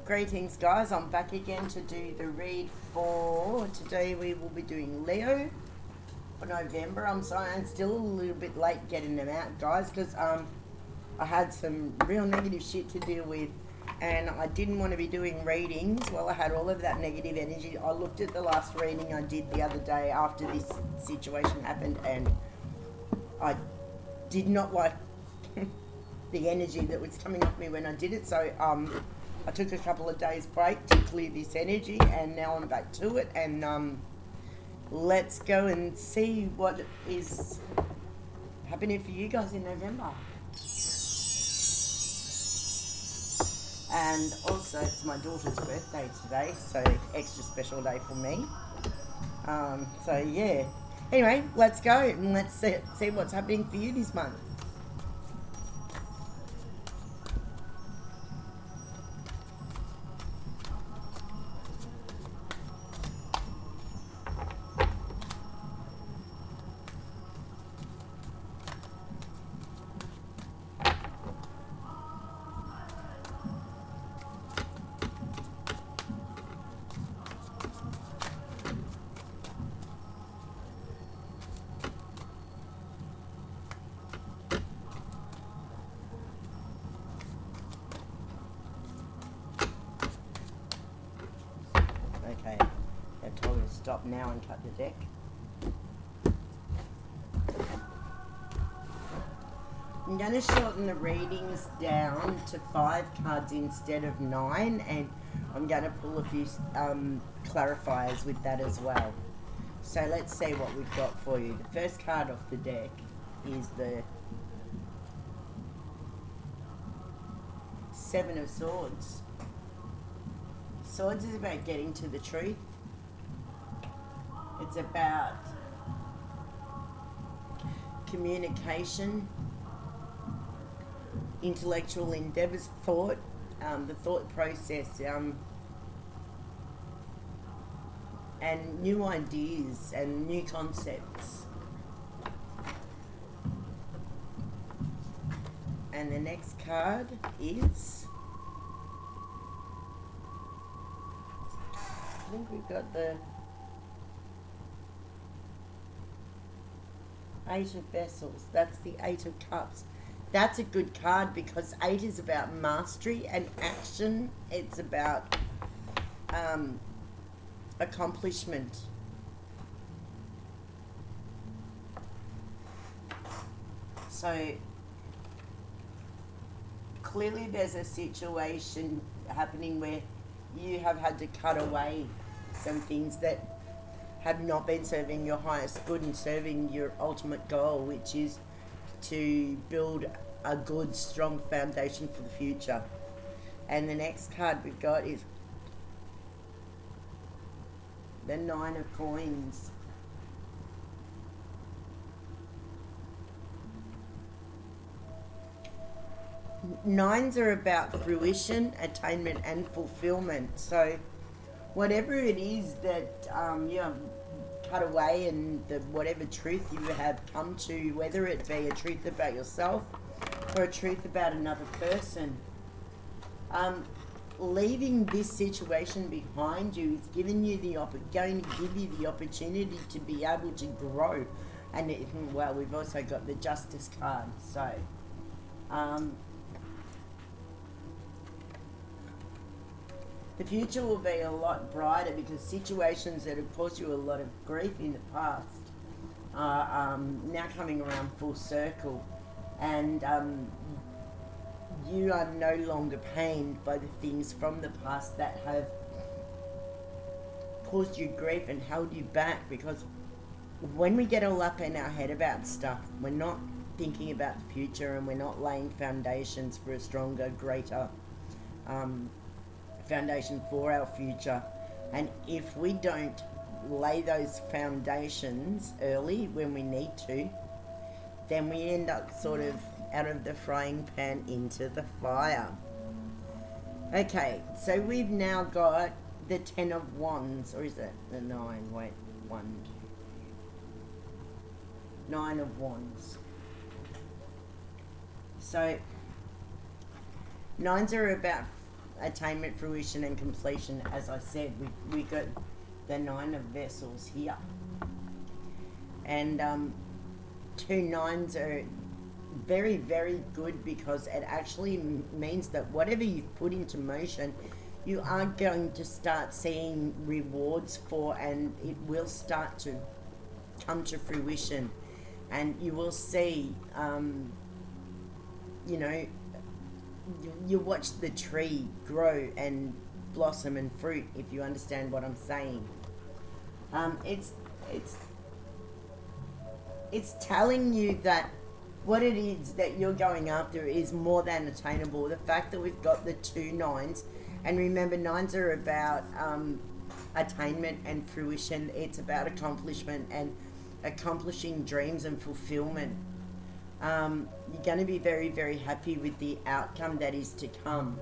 Greetings guys, I'm back again to do the read for today. We will be doing Leo for November. I'm sorry, I'm still a little bit late getting them out guys, because I had some real negative shit to deal with and I didn't want to be doing readings while I had all of that negative energy. I looked at the last reading I did the other day after this situation happened and I did not like the energy that was coming off me when I did it, so I took a couple of days break to clear this energy and now I'm back to it, and let's go and see what is happening for you guys in November. And also it's my daughter's birthday today, so extra special day for me. So yeah, anyway, let's go and let's see what's happening for you this month. Okay, they've told me to stop now and cut the deck. I'm going to shorten the readings down to 5 cards instead of 9, and I'm going to pull a few clarifiers with that as well. So let's see what we've got for you. The first card off the deck is the Seven of Swords. Swords is about getting to the truth. It's about communication, intellectual endeavors, thought, the thought process, and new ideas and new concepts. And the next card is, I think we've got the Eight of Vessels. That's the Eight of Cups. That's a good card because 8 is about mastery and action. It's about accomplishment. So clearly there's a situation happening where you have had to cut away some things that have not been serving your highest good and serving your ultimate goal, which is to build a good, strong foundation for the future. And the next card we've got is the Nine of Coins. Nines are about fruition, attainment and fulfillment. So whatever it is that you have cut away, and whatever truth you have come to, whether it be a truth about yourself or a truth about another person, leaving this situation behind you is giving you going to give you the opportunity to be able to grow. And well, we've also got the Justice card. So the future will be a lot brighter because situations that have caused you a lot of grief in the past are now coming around full circle, and you are no longer pained by the things from the past that have caused you grief and held you back. Because when we get all up in our head about stuff, we're not thinking about the future and we're not laying foundations for a stronger, greater foundation for our future. And if we don't lay those foundations early when we need to, then we end up sort of out of the frying pan into the fire. Okay, so we've now got the Ten of Wands, or is it the 9? Wait, 1, 2, 9 of Wands. So 9s are about attainment, fruition, and completion. As I said, we got the 9 of Vessels here, and 2 nines are very, very good, because it actually means that whatever you've put into motion, you are going to start seeing rewards for, and it will start to come to fruition, and you will see, you know, you watch the tree grow and blossom and fruit, if you understand what I'm saying. It's telling you that what it is that you're going after is more than attainable. The fact that we've got the 2 nines, and remember, 9s are about attainment and fruition. It's about accomplishment and accomplishing dreams and fulfillment. You're going to be very, very happy with the outcome that is to come.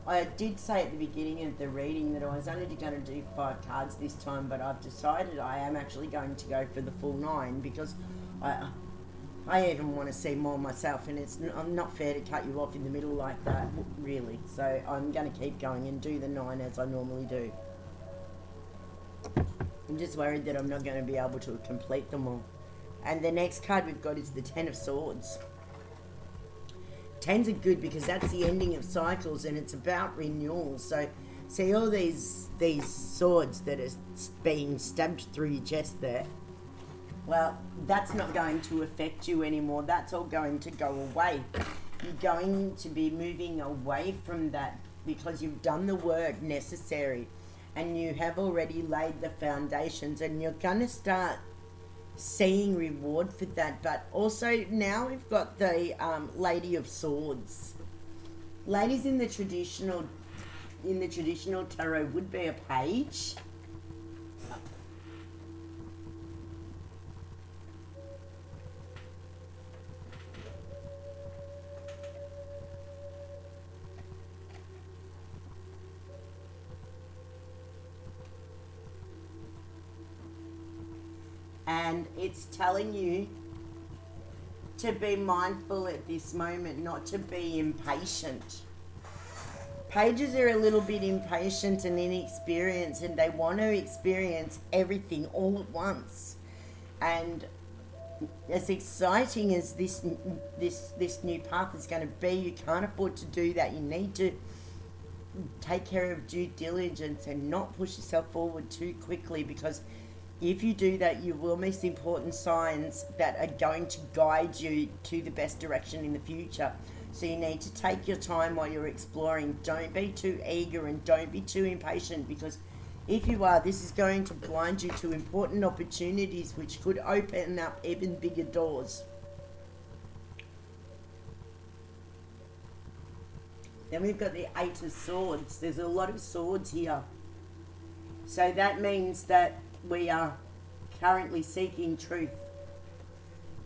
I did say at the beginning of the reading that I was only going to do 5 cards this time, but I've decided I am actually going to go for the full 9, because I even want to see more myself, and I'm not fair to cut you off in the middle like that, really. So I'm going to keep going and do the 9 as I normally do. I'm just worried that I'm not going to be able to complete them all. And the next card we've got is the 10 of Swords. 10s are good because that's the ending of cycles, and it's about renewal. So see all these swords that are being stabbed through your chest there? Well, that's not going to affect you anymore. That's all going to go away. You're going to be moving away from that because you've done the work necessary, and you have already laid the foundations, and you're going to start seeing reward for that. But also now we've got the Lady of Swords. Ladies in the traditional tarot would be a page. And it's telling you to be mindful at this moment, not to be impatient. Pages are a little bit impatient and inexperienced, and they want to experience everything all at once. And as exciting as this new path is going to be, you can't afford to do that. You need to take care of due diligence and not push yourself forward too quickly, because if you do that, you will miss important signs that are going to guide you to the best direction in the future. So you need to take your time while you're exploring. Don't be too eager and don't be too impatient, because if you are, this is going to blind you to important opportunities which could open up even bigger doors. Then we've got the 8 of Swords. There's a lot of swords here. So that means that we are currently seeking truth.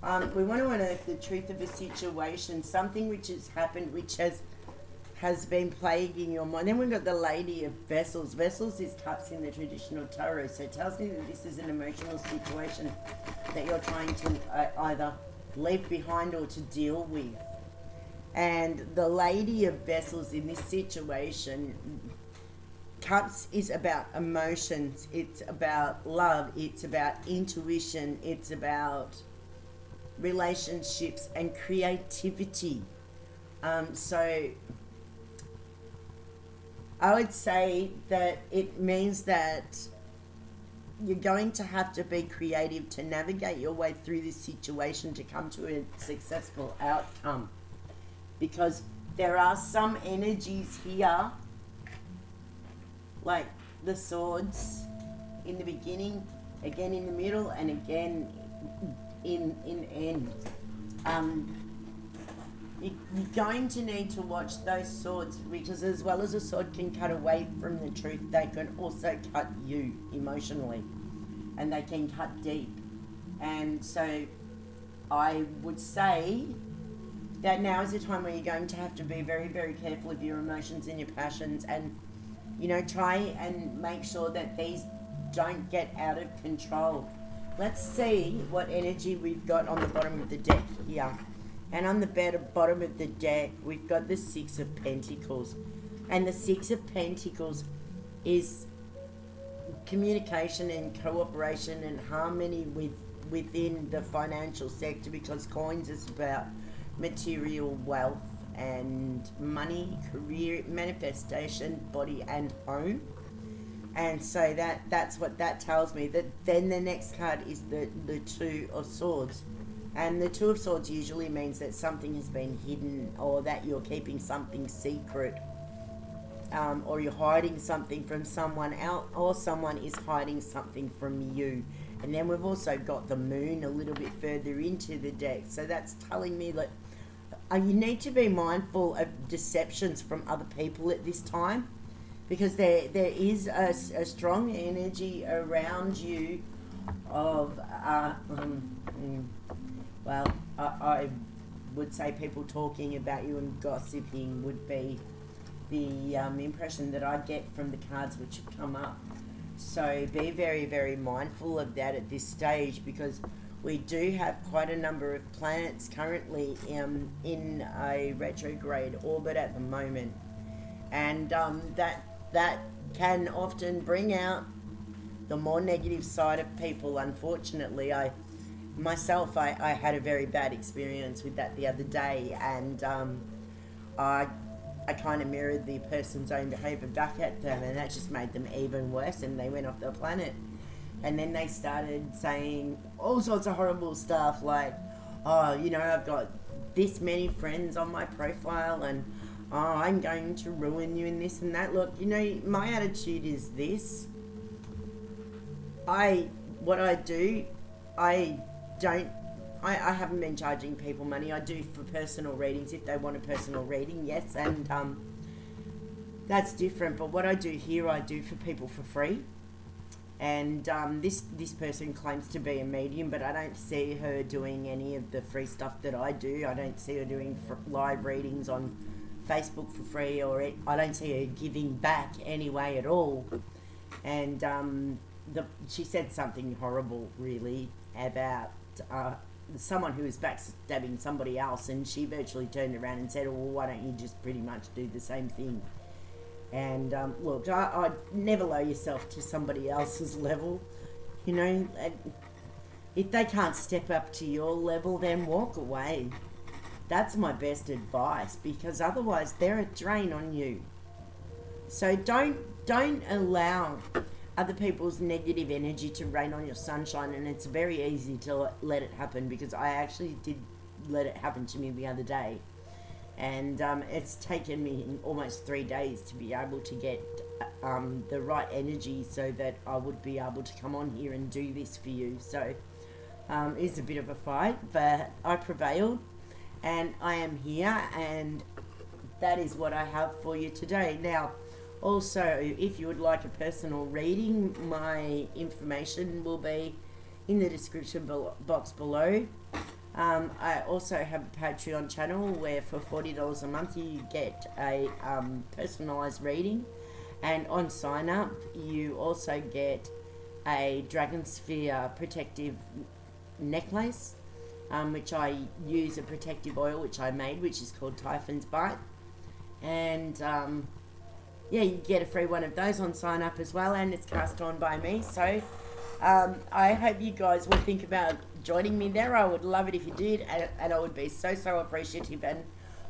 We want to unearth the truth of a situation, something which has happened, which has been plaguing your mind. Then we've got the Lady of Vessels. Vessels is cups in the traditional tarot, so it tells me that this is an emotional situation that you're trying to either leave behind or to deal with. And the Lady of Vessels in this situation, Cups is about emotions, it's about love, it's about intuition, it's about relationships and creativity. So I would say that it means that you're going to have to be creative to navigate your way through this situation to come to a successful outcome, because there are some energies here, like the swords in the beginning, again in the middle, and again in end. You're going to need to watch those swords, because as well as a sword can cut away from the truth, they can also cut you emotionally, and they can cut deep. And so I would say that now is the time where you're going to have to be very, very careful of your emotions and your passions, and try and make sure that these don't get out of control. Let's see what energy we've got on the bottom of the deck here. And on the bottom of the deck, we've got the 6 of Pentacles. And the Six of Pentacles is communication and cooperation and harmony within the financial sector, because coins is about material wealth and money, career, manifestation, body and home. And so that's what that tells me. That then the next card is the Two of Swords. And the Two of Swords usually means that something has been hidden, or that you're keeping something secret, or you're hiding something from someone else, or someone is hiding something from you. And then we've also got the Moon a little bit further into the deck. So that's telling me that you need to be mindful of deceptions from other people at this time, because there is a strong energy around you of, well, I would say people talking about you and gossiping would be the impression that I get from the cards which have come up. So be very, very mindful of that at this stage, because we do have quite a number of planets currently in a retrograde orbit at the moment. And that can often bring out the more negative side of people. Unfortunately, I had a very bad experience with that the other day, and I kind of mirrored the person's own behaviour back at them, and that just made them even worse, and they went off the planet. And then they started saying all sorts of horrible stuff like, oh, you know, I've got this many friends on my profile, and oh, I'm going to ruin you and this and that. Look, you know, my attitude is this. I haven't been charging people money. I do for personal readings if they want a personal reading, yes, and that's different. But what I do here, I do for people for free. And this person claims to be a medium, but I don't see her doing any of the free stuff that I do. I don't see her doing live readings on Facebook for free, or I don't see her giving back anyway at all. And she said something horrible, really, about someone who was backstabbing somebody else, and she virtually turned around and said, well, why don't you just pretty much do the same thing? And look, I'd never lower yourself to somebody else's level. You know, if they can't step up to your level, then walk away. That's my best advice, because otherwise they're a drain on you. So don't allow other people's negative energy to rain on your sunshine. And it's very easy to let it happen, because I actually did let it happen to me the other day. And it's taken me almost 3 days to be able to get the right energy so that I would be able to come on here and do this for you. So it's a bit of a fight, but I prevailed, and I am here, and that is what I have for you today. Now, also, if you would like a personal reading, my information will be in the description box below. I also have a Patreon channel where for $40 a month you get a personalised reading, and on sign up you also get a Dragon Sphere protective necklace, which I use a protective oil which I made, which is called Typhon's Bite. And yeah, you get a free one of those on sign up as well, and it's cast on by me. So I hope you guys will think about joining me there. I would love it if you did, and I would be so appreciative. And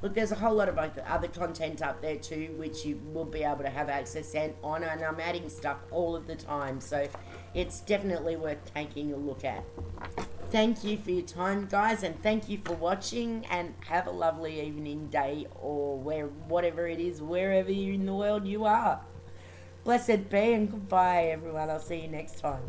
look, there's a whole lot of other content up there too, which you will be able to have access on, and I'm adding stuff all of the time, so it's definitely worth taking a look at. Thank you for your time, guys, and thank you for watching, and have a lovely evening, day, or whatever it is, wherever in the world you are. Blessed be, and goodbye everyone. I'll see you next time.